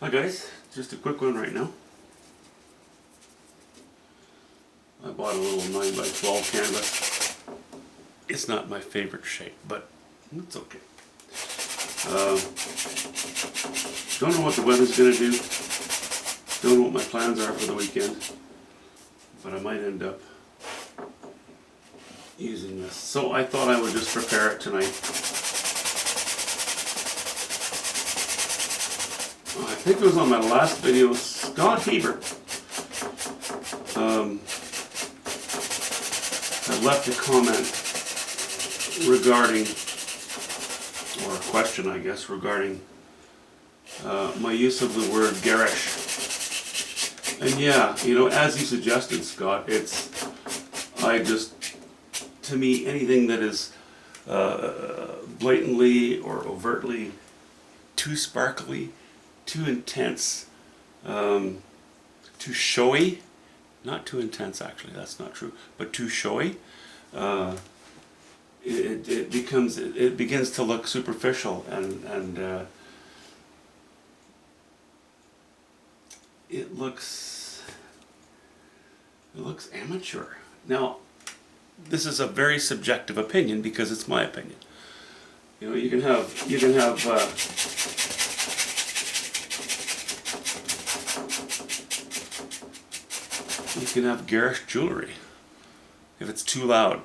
Hi guys, just a quick one right now. I bought a little 9 by 12 canvas. It's not my favorite shape, but it's okay. Don't know what the weather's going to do. Don't know what my plans are for the weekend. But I might end up using this. So I thought I would just prepare it tonight. I think it was on my last video, Scott Hebert had left a comment regarding, or a question I guess, regarding my use of the word garish. And yeah, you know, as you suggested, Scott, to me, anything that is blatantly or overtly too sparkly, too intense, too showy, not too intense actually, that's not true, but too showy, it begins to look superficial and it looks amateur. Now, this is a very subjective opinion because it's my opinion. You know, you can have garish jewelry if it's too loud.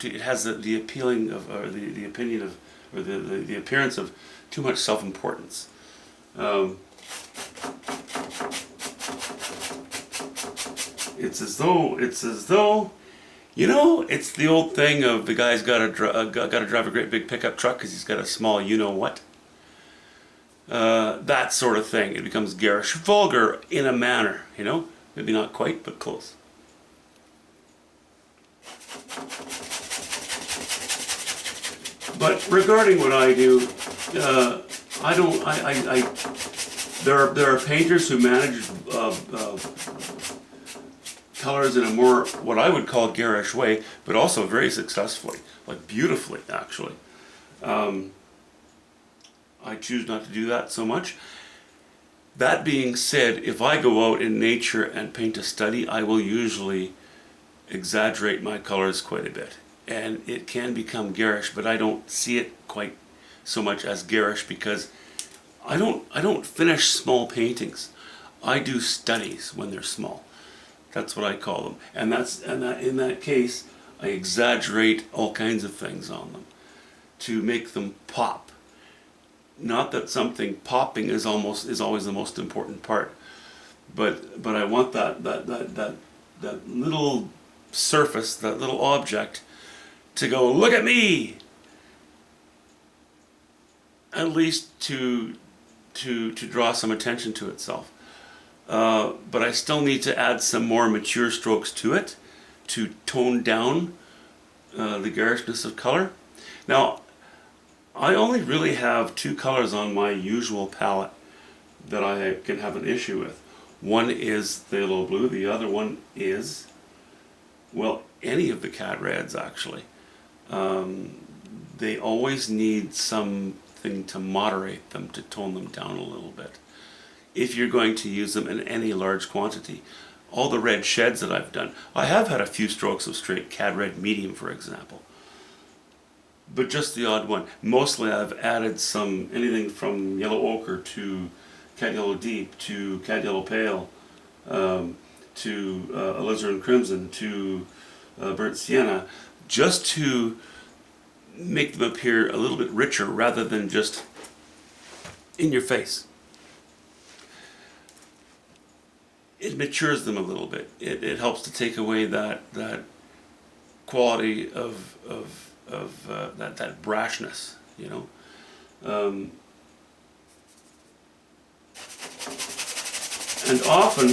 It has the appealing of, or the opinion of, or the appearance of too much self-importance. It's as though, you know, it's the old thing of the guy's got to drive a great big pickup truck because he's got a small you-know-what. That sort of thing. It becomes garish, vulgar in a manner, you know. Maybe not quite, but close. But regarding what I do, there are painters who manage colors in a more, what I would call garish way, but also very successfully, like beautifully actually. I choose not to do that so much. That being said, if I go out in nature and paint a study, I will usually exaggerate my colors quite a bit. And it can become garish, but I don't see it quite so much as garish because I don't finish small paintings. I do studies when they're small. That's what I call them. And in that case, I exaggerate all kinds of things on them to make them pop. Not that something popping is always the most important part, but I want that little surface, that little object, to go, look at me. At least to draw some attention to itself. But I still need to add some more mature strokes to it to tone down the garishness of color. Now, I only really have 2 colors on my usual palette that I can have an issue with. One is phthalo blue, the other one is, well, any of the cad reds actually. They always need something to moderate them, to tone them down a little bit, if you're going to use them in any large quantity. All the red sheds that I've done, I have had a few strokes of straight cad red medium, for example, but just the odd one. Mostly I've added anything from yellow ochre to cad yellow deep to cad yellow pale, to alizarin crimson to burnt sienna, just to make them appear a little bit richer rather than just in your face. It matures them a little bit. It helps to take away that quality of that brashness, you know. And often,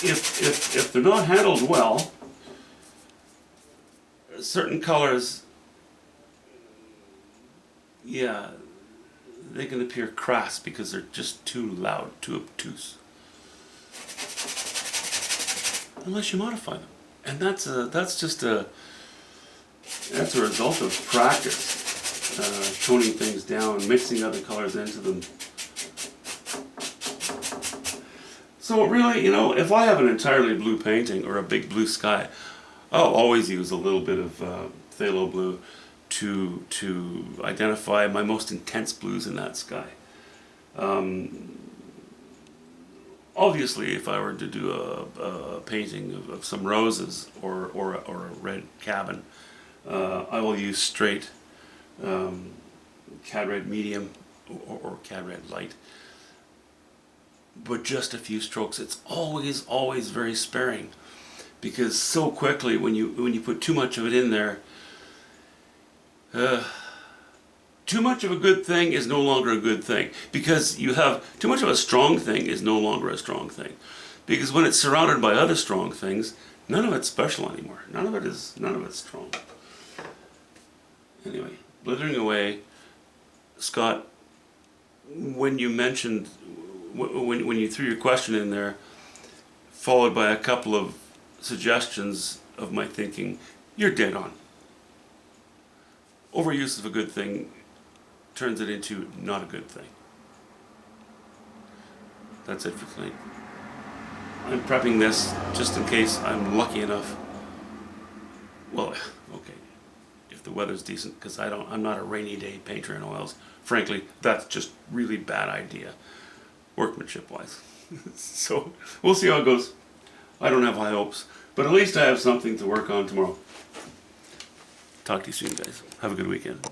if they're not handled well, certain colors, yeah, they can appear crass because they're just too loud, too obtuse. Unless you modify them, and that's a result of practice, toning things down, mixing other colors into them. So really, you know, if I have an entirely blue painting or a big blue sky, I'll always use a little bit of phthalo blue to identify my most intense blues in that sky. Obviously, if I were to do a painting of some roses or a red cabin, I will use straight cad red medium or cad red light. But just a few strokes. It's always very sparing, because so quickly when you put too much of it in there, too much of a good thing is no longer a good thing, because you have too much of a strong thing is no longer a strong thing, because when it's surrounded by other strong things, none of it's special anymore. None of it's strong. Anyway, blithering away, Scott. When you mentioned, when you threw your question in there, followed by a couple of suggestions of my thinking, you're dead on. Overuse of a good thing turns it into not a good thing. That's it for tonight. I'm prepping this just in case I'm lucky enough. Well, okay, if the weather's decent, because I'm not a rainy day painter in oils. Frankly, that's just really bad idea, workmanship wise. So we'll see how it goes. I don't have high hopes, but at least I have something to work on tomorrow. Talk to you soon, guys. Have a good weekend.